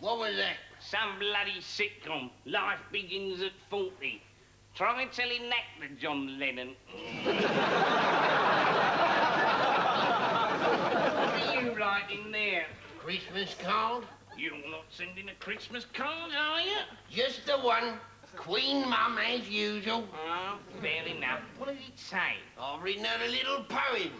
What was that? Some bloody sitcom. Life begins at 40. Try telling that to John Lennon. What are you writing there? Christmas card? You're not sending a Christmas card, are you? Just the one. Queen Mum as usual. Oh, fair enough. What did it say? I've written her a little poem.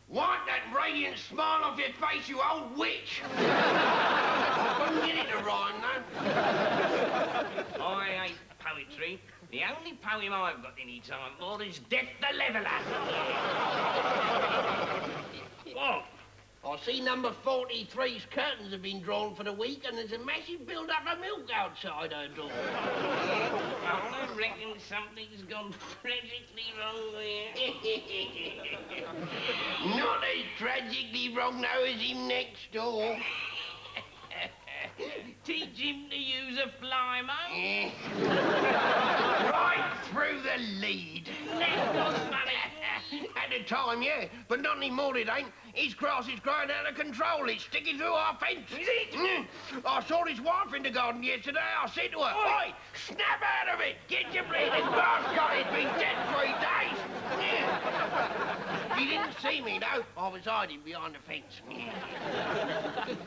Wipe that radiant smile off your face, you old witch! I couldn't get it to rhyme, though. I hate poetry. The only poem I've got any time for is Death the Leveller. What? I see number 43's curtains have been drawn for the week and there's a massive build-up of milk outside her door. I reckon something's gone tragically wrong there. Not as tragically wrong, though, as him next door. Teach him to use a fly, mate. Right through the lead. That's not funny. At the time, yeah, but not anymore, it ain't. His grass is growing out of control. It's sticking through our fence. Is it? I saw his wife in the garden yesterday. I said to her, oi, snap out of it. Get your bleeding grass cut. It's been dead 3 days. She didn't see me, though. I was hiding behind the fence.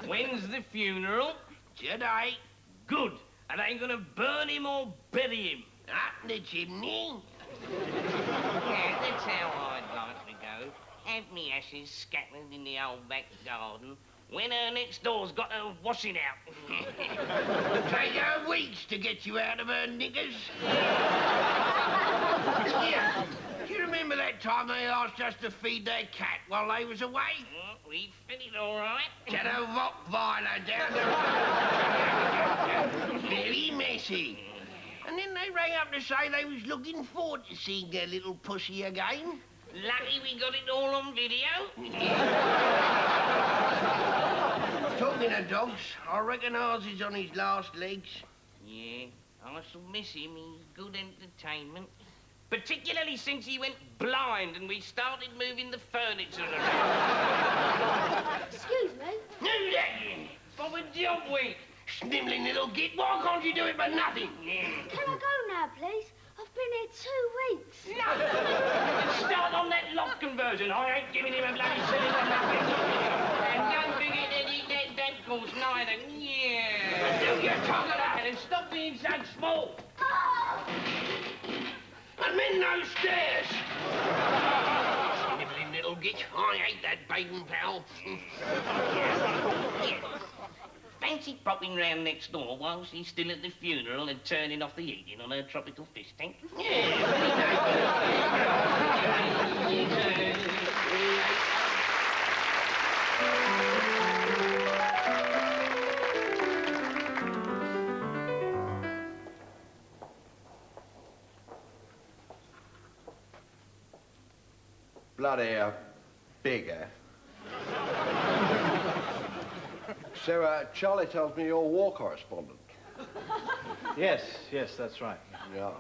When's the funeral? Today. Good. Are they going to burn him or bury him? Up the chimney. Yeah, that's how I'd like to go. Have me ashes scattered in the old back garden when her next door's got her washing out. Take her weeks to get you out of her knickers. Yeah. Do you remember that time they asked us to feed their cat while they was away? We fit it all right. Get a Rottweiler down the road. Very messy. And then they rang up to say they was looking forward to seeing their little pussy again. Lucky we got it all on video. Talking of dogs, I reckon ours is on his last legs. Yeah, I shall miss him. He's good entertainment. Particularly since he went blind and we started moving the furniture around. Excuse me? Who's that? For a job week. Snivelling little git, why can't you do it for nothing? Can I go now, please? I've been here 2 weeks. No! Start on that loft conversion. I ain't giving him a bloody cylinder nothing. And don't forget to eat that course neither. Yeah. Do your tongue at that. And stop being so small. And mend those stairs. Snivelling little git, I hate that bathing pal. Yeah. Fancy popping round next door while she's still at the funeral and turning off the heating on her tropical fish tank? Bloody bigger. So, Charlie tells me you're a war correspondent. Yes, that's right. Yeah.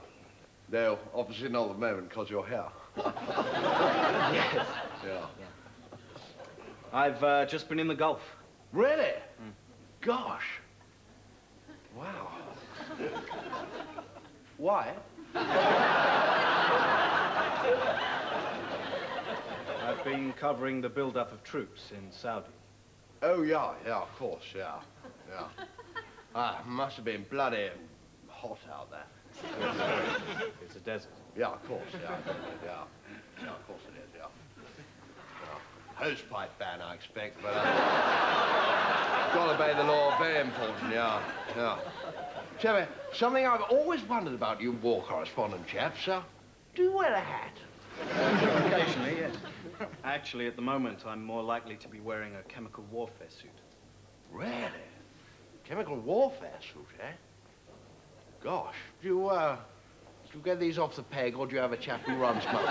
They're obviously not at the moment because you're here. Yes. Yeah. I've just been in the Gulf. Really? Gosh. Wow. Why? I've been covering the build-up of troops in Saudi. Oh, yeah, of course, yeah. Must have been bloody hot out there. It's a desert. Yeah, of course, yeah. Yeah, of course it is, yeah. Hosepipe ban, I expect, but... gotta obey the law, very important, yeah. Sir, something I've always wondered about you war correspondent chaps, sir. Do you wear a hat? Occasionally, yes. Actually, at the moment, I'm more likely to be wearing a chemical warfare suit. Really? Chemical warfare suit, eh? Gosh, do you get these off the peg, or do you have a chap who runs smoke?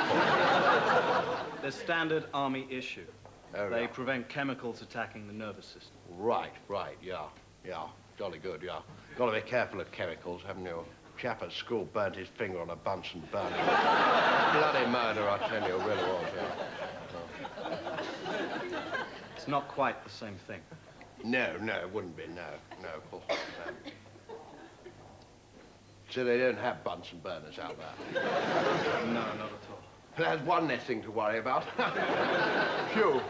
They're standard army issue. Oh, They right. prevent chemicals attacking the nervous system. Right, yeah. Jolly good, yeah. Gotta be careful of chemicals, haven't you? Chap at school burnt his finger on a Bunsen burner. Bloody murder, I tell you, it really was, yeah. It's not quite the same thing. No, it wouldn't be, no, of course not. No. So they don't have Bunsen burners out there? No, not at all. That's one less thing to worry about. Phew.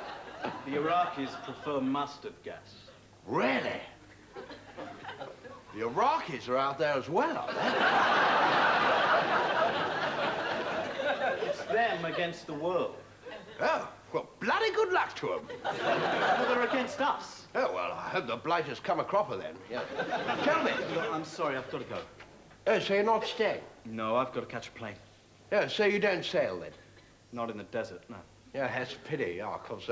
The Iraqis prefer mustard gas. Really? The Iraqis are out there as well, are they? It's them against the world. Oh, well, bloody good luck to them. Well, they're against us. Oh, well, I hope the blighters come a cropper then. Yeah. Tell me. Look, I'm sorry, I've got to go. Oh, so you're not staying? No, I've got to catch a plane. Yeah, so you don't sail then? Not in the desert, no. Yeah, that's a pity, yeah, because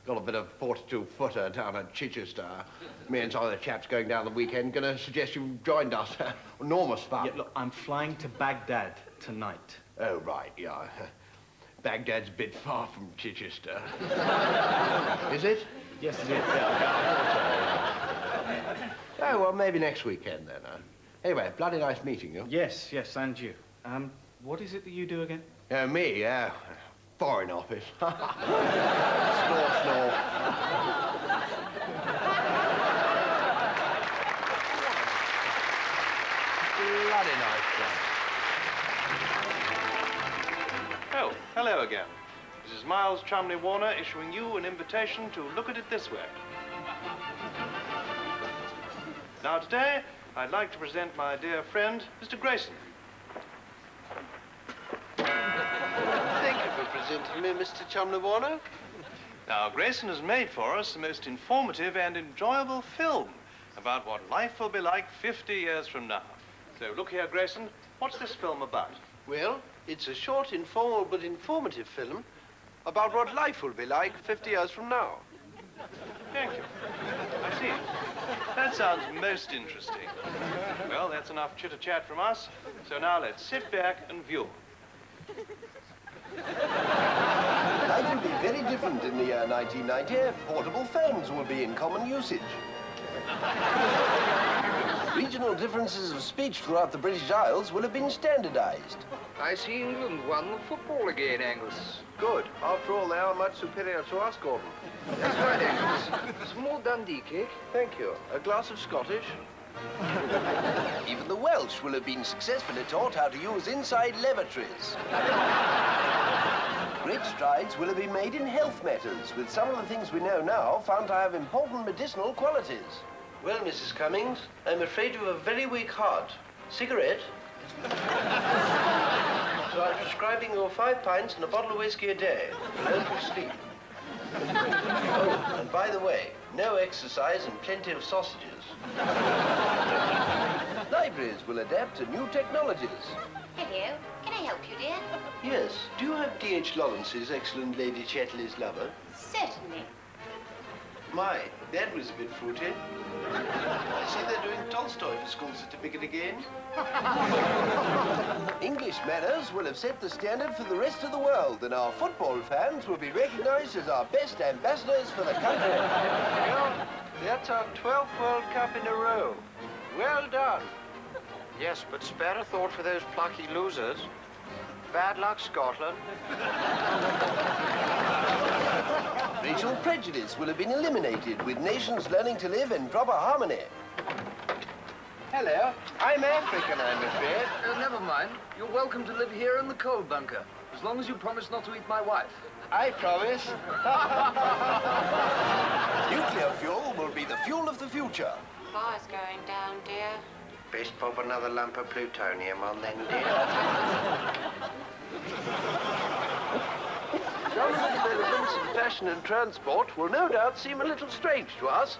got a bit of 42-footer down at Chichester. Me and some of the chaps going down the weekend gonna suggest you joined us. Enormous fun. Yeah, look, I'm flying to Baghdad tonight. Oh, right, yeah. Baghdad's a bit far from Chichester. Is it? Yes, it is. Yeah. Oh, well, maybe next weekend then, huh? Anyway, bloody nice meeting you. Yes, and you. What is it that you do again? Me, yeah. Foreign Office. Snore. Bloody nice place. Oh, hello again. This is Miles Cholmondeley Warner issuing you an invitation to look at it this way. Now today, I'd like to present my dear friend, Mr. Grayson. Thank you for presenting me, Mr. Cholmondeley Warner. Now, Grayson has made for us the most informative and enjoyable film about what life will be like 50 years from now. So look here, Grayson, what's this film about? Well, it's a short, informal but informative film about what life will be like 50 years from now. Thank you. I see. That sounds most interesting. Well, that's enough chitter-chat from us. So now let's sit back and view. Life will be very different in the year 1990. Portable phones will be in common usage. Regional differences of speech throughout the British Isles will have been standardized. I see England won the football again, Angus. Good. After all, they are much superior to us, Gordon. That's right, Angus. Some more Dundee cake. Thank you. A glass of Scottish? Even the Welsh will have been successfully taught how to use inside lavatories. Great strides will have been made in health matters, with some of the things we know now found to have important medicinal qualities. Well, Mrs. Cummings, I'm afraid you have a very weak heart. Cigarette? So I'm prescribing you 5 pints and a bottle of whiskey a day. Learn to sleep. Oh, and by the way, no exercise and plenty of sausages. Libraries will adapt to new technologies. Hello, can I help you, dear? Yes. Do you have D.H. Lawrence's excellent Lady Chatterley's Lover? Certainly. My, that was a bit fruity. I see they're doing Tolstoy for school certificate again. English manners will have set the standard for the rest of the world, and our football fans will be recognized as our best ambassadors for the country. Well, that's our 12th World Cup in a row. Well done. Yes, but spare a thought for those plucky losers. Bad luck, Scotland. Racial prejudice will have been eliminated, with nations learning to live in proper harmony. Hello. I'm African, I'm afraid. Oh, never mind. You're welcome to live here in the coal bunker, as long as you promise not to eat my wife. I promise. Nuclear fuel will be the fuel of the future. Fire's going down, dear. Best pop another lump of plutonium on then, dear. Some of the developments in fashion and transport will no doubt seem a little strange to us,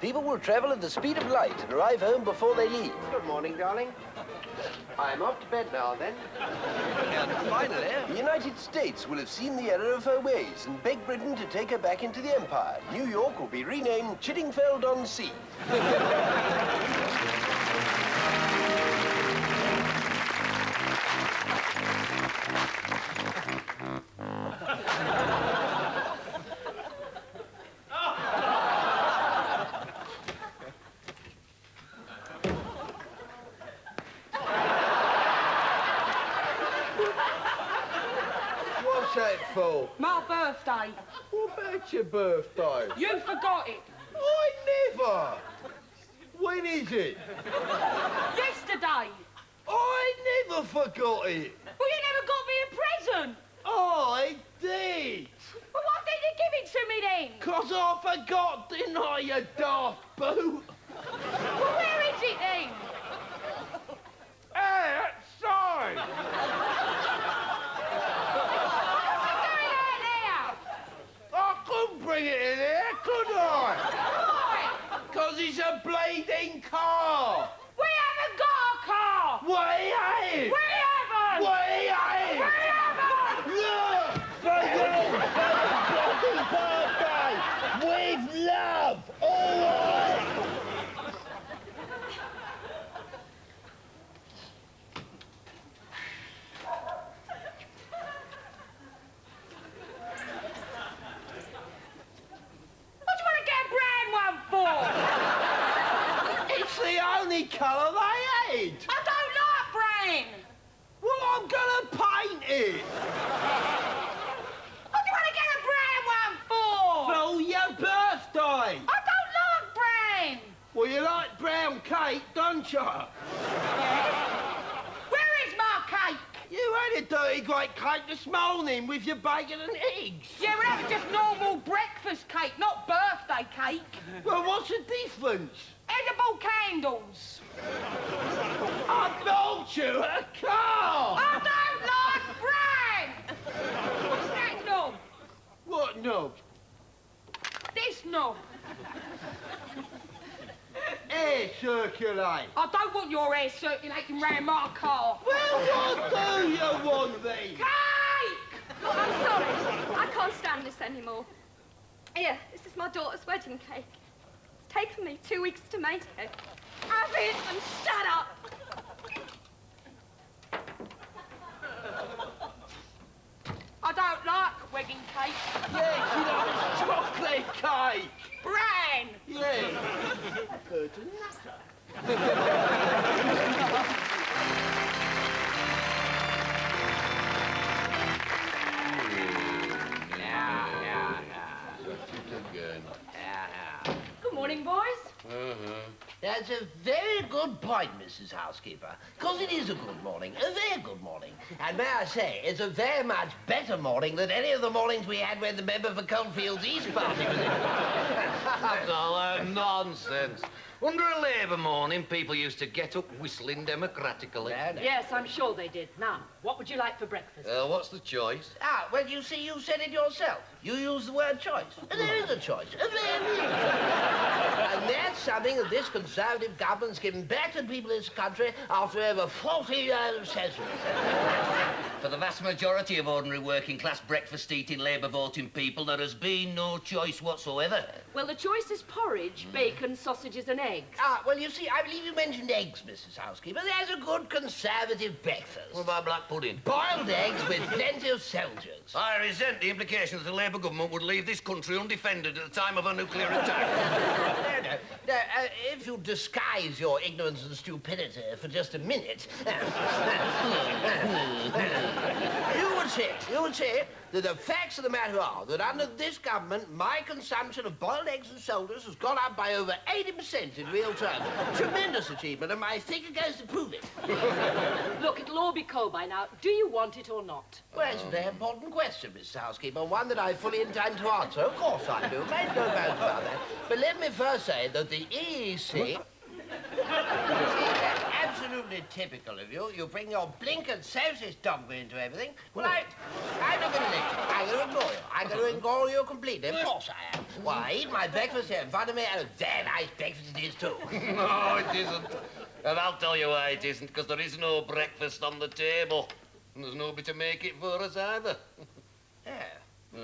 People will travel at the speed of light and arrive home before they leave. Good morning, darling. I'm off to bed now, then. And finally, the United States will have seen the error of her ways and beg Britain to take her back into the Empire. New York will be renamed Chiddingfeld-on-Sea. What's that for? My birthday. What about your birthday? You forgot it. I never. When is it? Yesterday. I never forgot it. Well, you never got me a present. I did. Well, why didn't you give it to me then? 'Cause I forgot, didn't I, you daft boot? Well, where is it then? Outside. I couldn't bring it in here, could I? Why? 'Cause it's a bleeding car. We haven't got a car. We ain't. We haven't. We ain't. We haven't. Look, for you, for your bloody birthday, with love, all right? What do you want to get a brown one for? It's the only colour they had. I don't like brown. Well, I'm gonna paint it. What do you want to get a brown one for? For your birthday. I don't like brown. Well, you like brown cake, don't you? Where is my cake? You had a dirty great cake this morning with your bacon and eggs. Yeah, well, that was just normal breakfast cake, not birthday cake. Well, what's the difference? Edible candles. I bought you a car. I don't like brown. What's that knob? What knob? This knob. Air circulate. I don't want your air circulating round my car. Well, what do you want then? Cake! I'm sorry. I can't stand this anymore. Here, this is my daughter's wedding cake. It's taken me 2 weeks to make it. Have it and shut up. I don't like wedding cake. Yes, you know, chocolate cake. Brown. Yeah. Heard a nutter. Good morning, boys. That's a very good point, Mrs. Housekeeper. 'Cause it is a good morning, a very good morning. And may I say, it's a very much better morning than any of the mornings we had when the member for Coldfield's East Party was in. That's all nonsense. Under a Labour morning, people used to get up whistling democratically. Yes, I'm sure they did. Now, what would you like for breakfast? What's the choice? Ah, well, you see, you said it yourself. You used the word choice. And there is a choice. And there is. And that's something that this Conservative government's given back to the people of this country after over 40 years of censorship. For the vast majority of ordinary working-class breakfast-eating, Labour-voting people, there has been no choice whatsoever. Well, the choice is porridge, bacon, sausages and eggs. Ah, well, you see, I believe you mentioned eggs, Mrs. Housekeeper. There's a good Conservative breakfast. What about black pudding? Boiled eggs with plenty of soldiers. I resent the implication that the Labour government would leave this country undefended at the time of a nuclear attack. No, if you disguise your ignorance and stupidity for just a minute, you would say that the facts of the matter are that under this government, my consumption of boiled eggs and soldiers has gone up by over 80% in real terms. Tremendous achievement, and my figure goes to prove it. Look, it'll all be cold by now. Do you want it or not? Well, it's a very important question, Mrs. Housekeeper, one that I fully intend to answer. Of course I do. Make no bones about that. But let me first say that the EEC... absolutely isn't it typical of you? You bring your blinkered socialist dogma into everything. Well, I'm not going to let you. I'm going to ignore you. I'm going to ignore you completely. Of course I am. Why, I eat my breakfast here in front of me, and a very nice breakfast it is, too. No, it isn't. And I'll tell you why it isn't, because there is no breakfast on the table. And there's nobody to make it for us either. Yeah. Well,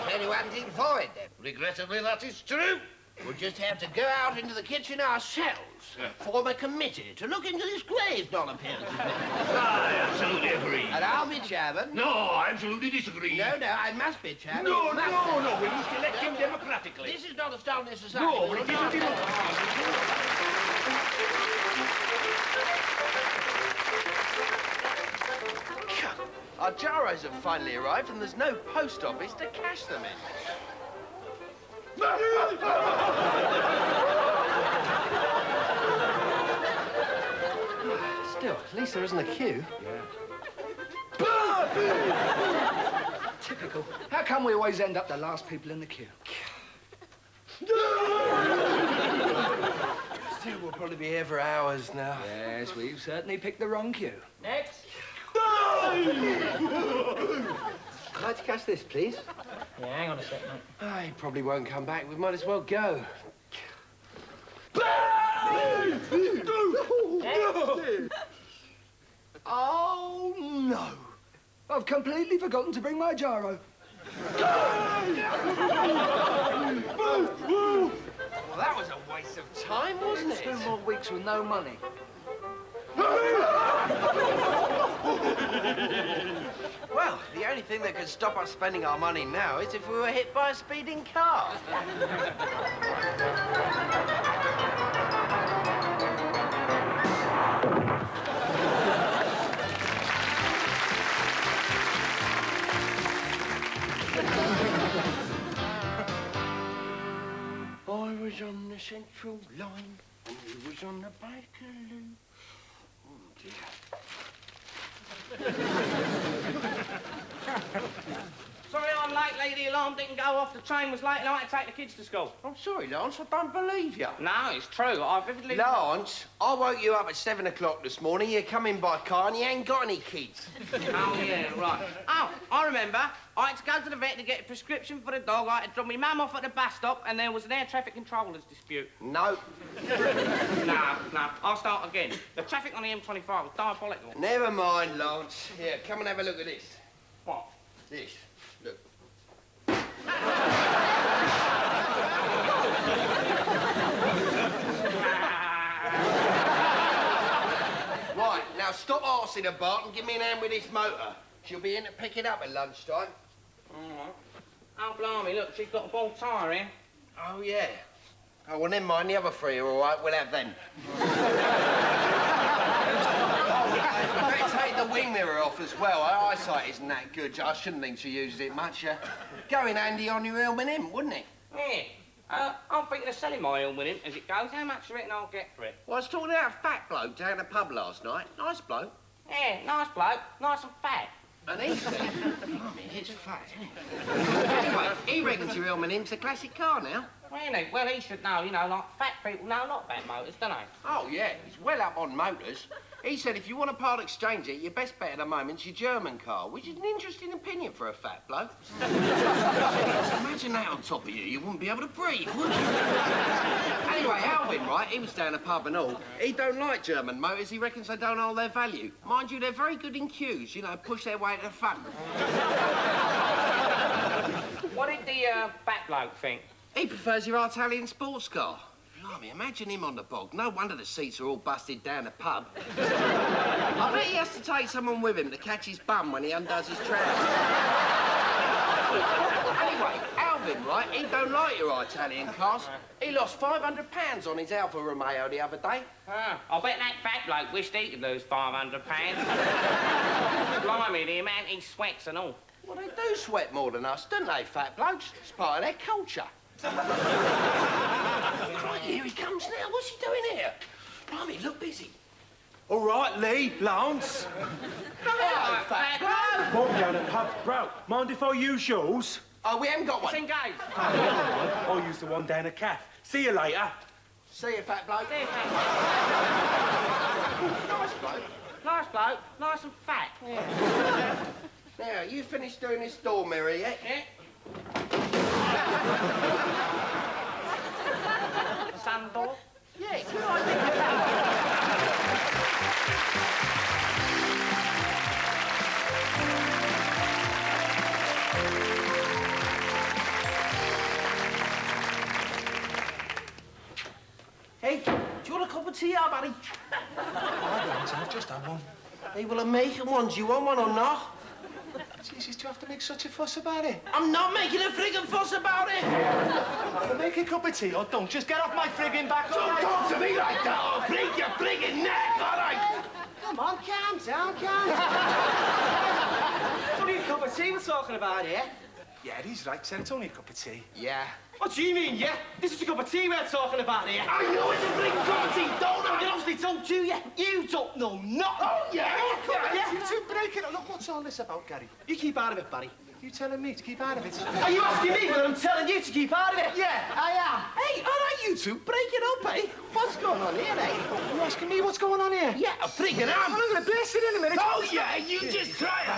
there's only one thing for it, then. Regrettably, that is true. We'll just have to go out into the kitchen ourselves, form a committee to look into this grave non-appearance. I absolutely agree. And I'll be chairman. No, I absolutely disagree. No, I must be chairman. No, You must. no, we must elect him democratically. This is not a Stanley society. No, but it is a democracy. Our gyros have finally arrived and there's no post office to cash them in. Still, at least there isn't a queue. Yeah. Typical. How come we always end up the last people in the queue? Still, we'll probably be here for hours now. Yes, we've certainly picked the wrong queue. Next. I'd like to cash this, please. Yeah, hang on a sec, mate. Oh, he probably won't come back. We might as well go. Oh, no. I've completely forgotten to bring my gyro. Well, that was a waste of time, wasn't it? 2 more weeks with no money. Well, the only thing that could stop us spending our money now is if we were hit by a speeding car. I was on the central line and he was on the Bakerloo. Oh, dear. Sorry I'm late, lady. The alarm didn't go off. The train was late and I had to take the kids to school. I'm sorry, Lance, I don't believe you. No, it's true. I vividly... Lance, I woke you up at 7 o'clock this morning. You come in by car and you ain't got any kids. Oh, yeah, right. Oh, I remember. I had to go to the vet to get a prescription for the dog. I had to drop my mum off at the bus stop and there was an air traffic controller's dispute. No. No. I'll start again. The traffic on the M25 was diabolical. Never mind, Lance. Here, come and have a look at this. What? This. Look. Right, now stop arsing about and give me an hand with this motor. She'll be in to pick it up at lunchtime. All right. Oh, blimey, look, she's got a bald tyre in. Oh, yeah. Oh, well, never mind. The other three are all right. We'll have them. Better take the wing mirror off as well. Her eyesight isn't that good. I shouldn't think she uses it much. Go in handy on your helmet in, wouldn't it? Yeah. I'm thinking of selling my helmet in as it goes. How much do you reckon I'll get for it? Well, I was talking to that fat bloke down the pub last night. Nice bloke. Yeah, nice bloke. Nice and fat. And he said, blimey, it's fat, isn't it? Anyway, he reckons your helmet in's a classic car now. Really? Well, he should know, you know, like fat people know a lot about motors, don't they? Oh, yeah, he's well up on motors. He said if you want to part exchange it, your best bet at the moment's your German car, which is an interesting opinion for a fat bloke. Imagine that on top of you, you wouldn't be able to breathe, would you? Anyway, Alvin, right, he was down a pub and all. He don't like German motors, he reckons they don't hold their value. Mind you, they're very good in queues, you know, push their way to the front. What did the fat bloke think? He prefers your Italian sports car. Blimey, imagine him on the bog. No wonder the seats are all busted down the pub. I bet he has to take someone with him to catch his bum when he undoes his trousers. Anyway, Alvin, right, he don't like your Italian cars. He lost £500 on his Alfa Romeo the other day. I bet that fat bloke wished he could lose £500. Blimey, the amount he sweats and all. Well, they do sweat more than us, don't they, fat blokes? It's part of their culture. Right, here he comes now. What's he doing here? Blimey, look busy. All right, Lee, Lance. Hello, fat bloke. Walk down the pub, bro. Mind if I use yours? Oh, we haven't got one. It's engaged. I'll use the one down the cafe. See you later. See you, fat bloke. See you, fat bloke. Nice bloke. Nice bloke, nice and fat. Now, you finished doing this door mirror yet? Yeah. Sun door? Yeah, good idea. Hey, do you want a cup of tea, buddy? I don't, I've just had one. Hey, well, I'm making one. Do you want one or not? Jesus, do you have to make such a fuss about it? I'm not making a friggin' fuss about it. Well, make a cup of tea or don't. Just get off my friggin' back. Don't talk to me like that, or I'll bleed your friggin' neck, all right? Come on, calm down, calm down. It's only a cup of tea we're talking about here. Yeah, he's right, Sam. It's only a cup of tea. Yeah. What do you mean, yeah? This is a cup of tea we're talking about here. I know it's a friggin' cup of tea, don't I? You obviously don't you, yeah? You don't know nothing. Oh, yeah? You two break it. Look, what's all this about, Gary? You keep out of it, Barry. You telling me to keep out of it? Are you asking me whether I'm telling you to keep out of it? Yeah, I am. Hey, all right, you two, break it up, eh? What's going on here, eh? You asking me what's going on here? Yeah, a friggin' am. I'm gonna blast it in a minute. Oh, yeah, you just try it.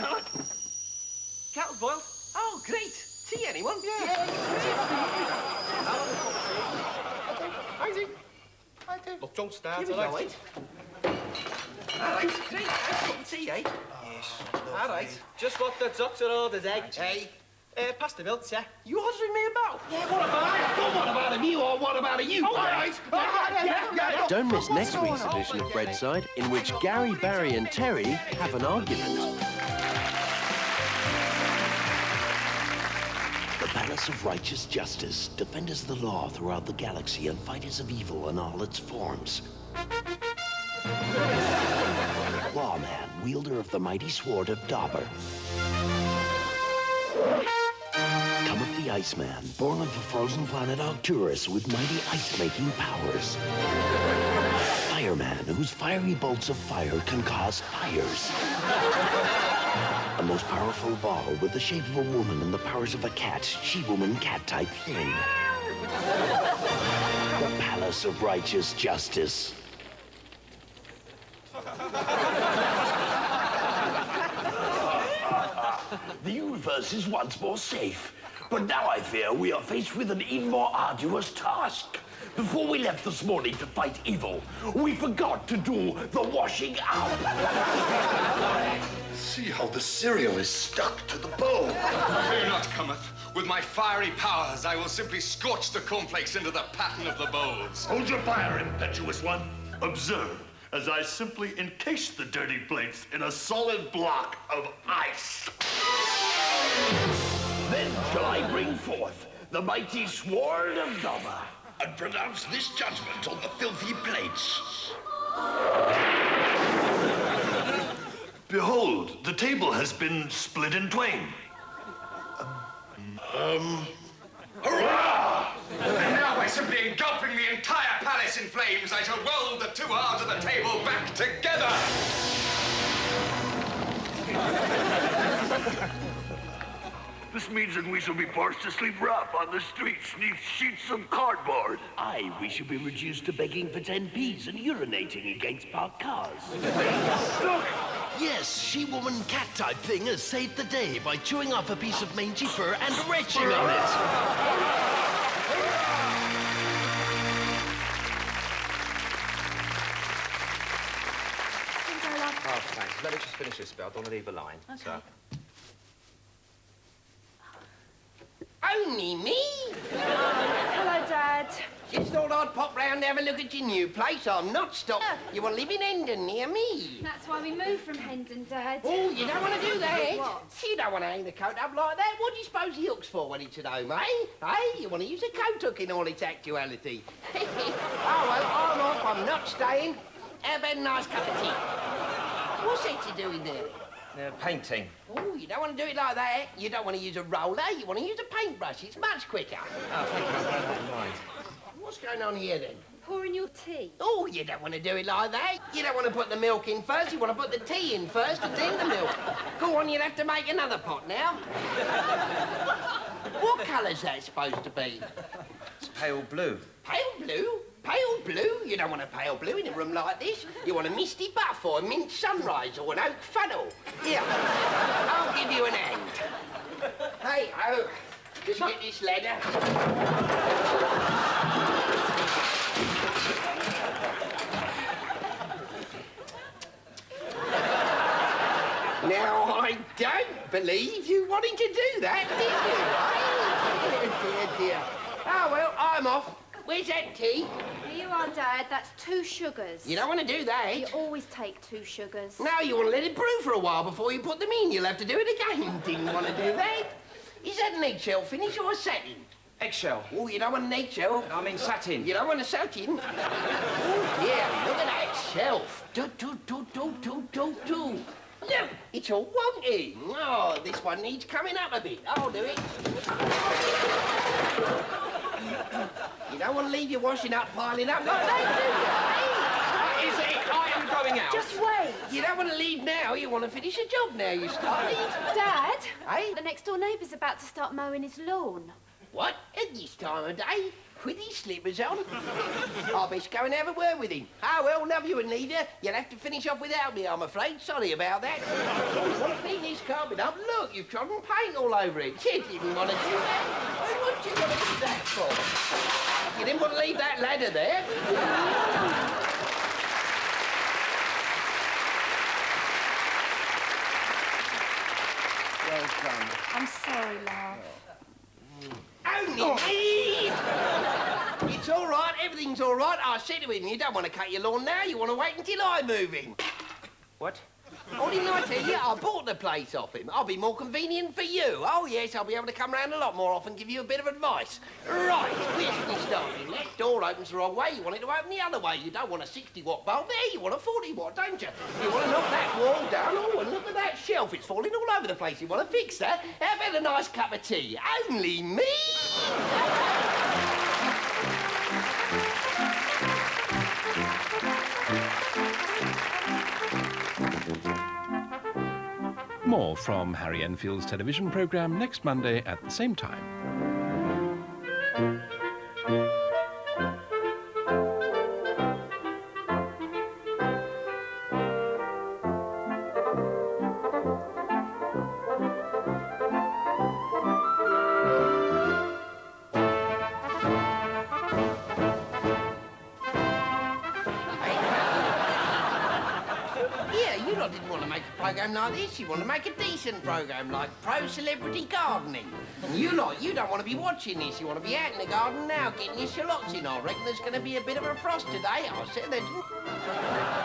Kettle's boiled. Oh, great. Tea, anyone? Yeah. I do. Look, don't start. Here we go, eh? All right, great. Nice cup of tea, eh? Yes. All right. Just what the doctor orders, eh? Hey. Pass the milk, yeah? You ordering me about? Yeah, what about it? Well, what about him, you, or what about you? All right. Yeah. Don't miss next week's edition of Breadside, in which Gary, Barry and Terry have an argument. The Palace of Righteous Justice, defenders of the law throughout the galaxy and fighters of evil in all its forms. Lawman, wielder of the mighty sword of Dauber. Cometh the Iceman, born of the frozen planet Arcturus with mighty ice-making powers. Fireman, whose fiery bolts of fire can cause fires. The most powerful of all, with the shape of a woman and the powers of a cat, she-woman cat-type thing. The Palace of Righteous Justice. The universe is once more safe, but now I fear we are faced with an even more arduous task. Before we left this morning to fight evil, we forgot to do the washing up. See how the cereal is stuck to the bowl. Fear not, cometh. With my fiery powers, I will simply scorch the cornflakes into the pattern of the bowls. Hold your fire, impetuous one. Observe as I simply encase the dirty plates in a solid block of ice. Then shall I bring forth the mighty sword of Dauber and pronounce this judgment on the filthy plates. Behold, the table has been split in twain. Hurrah! And now, by simply engulfing the entire palace in flames, I shall weld the two halves of the table back together! This means that we shall be forced to sleep rough on the streets neath sheets of cardboard. Aye, we shall be reduced to begging for 10p's and urinating against parked cars. Look! Yes, she-woman cat-type thing has saved the day by chewing off a piece of mangy fur and retching on it. Oh, thanks. Let me just finish this bit. I don't want to leave a line. Okay. So. Only me? Hello, Dad. Just thought I'd pop round and have a look at your new place. I'm not stopped. You want to live in Hendon near me. That's why we moved from Hendon, Dad. Oh, you don't want to do that. What? You don't want to hang the coat up like that. What do you suppose he hooks for when it's at home, eh? Hey, you want to use a coat hook in all its actuality. Oh, well, I'm off. I'm not staying. Have a nice cup of tea. What's that you doing there? Painting. Oh, you don't want to do it like that. You don't want to use a roller. You want to use a paintbrush. It's much quicker. Oh, thank you. I don't mind. What's going on here, then? Pouring your tea. Oh, you don't want to do it like that. You don't want to put the milk in first. You want to put the tea in first and then the milk. Go on, you'll have to make another pot now. What colour's that supposed to be? It's pale blue. Pale blue? Pale blue? You don't want a pale blue in a room like this. You want a misty buff or a mint sunrise or an oak funnel. Here, I'll give you an hand. Hey, oh, just get this ladder. Now, I don't believe you wanted to do that, did you? Dear, dear. Oh, well, I'm off. Where's that tea? Here you are, Dad. That's 2 sugars. You don't want to do that. You always take 2 sugars. No, you want to let it brew for a while before you put them in. You'll have to do it again. Didn't want to do that. Is that an eggshell finish or a satin? Eggshell. Oh, you don't want an eggshell? I mean satin. You don't want a satin? Oh, yeah, look at that shelf. Look, it's all wonky. Oh, this one needs coming up a bit. I'll do it. You don't want to leave your washing up piling up like that, do you? Is it? I am going out. Just wait. You don't want to leave now. You want to finish a job now you started. Dad, Hey? the next door neighbour's about to start mowing his lawn. What? At this time of day? With his slippers on? I'll best go and have a word with him. Ah, well, love you, Anita. You'll have to finish off without me, I'm afraid. Sorry about that. You want to clean this carpet up? Look, you've trodden paint all over it. You didn't want to do that. What do you want to do that for? You didn't want to leave that ladder there. Well done. I'm sorry, love. Only me! It's all right, everything's all right. I said to him, you don't want to cut your lawn now, you want to wait until I move in. What? Oh, didn't I tell you? I bought the place off him. I'll be more convenient for you. Oh, yes, I'll be able to come round a lot more often and give you a bit of advice. Right, where should we start? That door opens the wrong way. You want it to open the other way. You don't want a 60-watt bulb there. You want a 40-watt, don't you? You want to knock that wall down. Oh, and look at that shelf. It's falling all over the place. You want to fix that? How about a nice cup of tea? Only me? More from Harry Enfield's television programme next Monday at the same time. You lot didn't want to make a programme like this. You want to make a decent programme like pro-celebrity gardening. And you lot, you don't want to be watching this. You want to be out in the garden now getting your shallots in. I reckon there's going to be a bit of a frost today. I said that.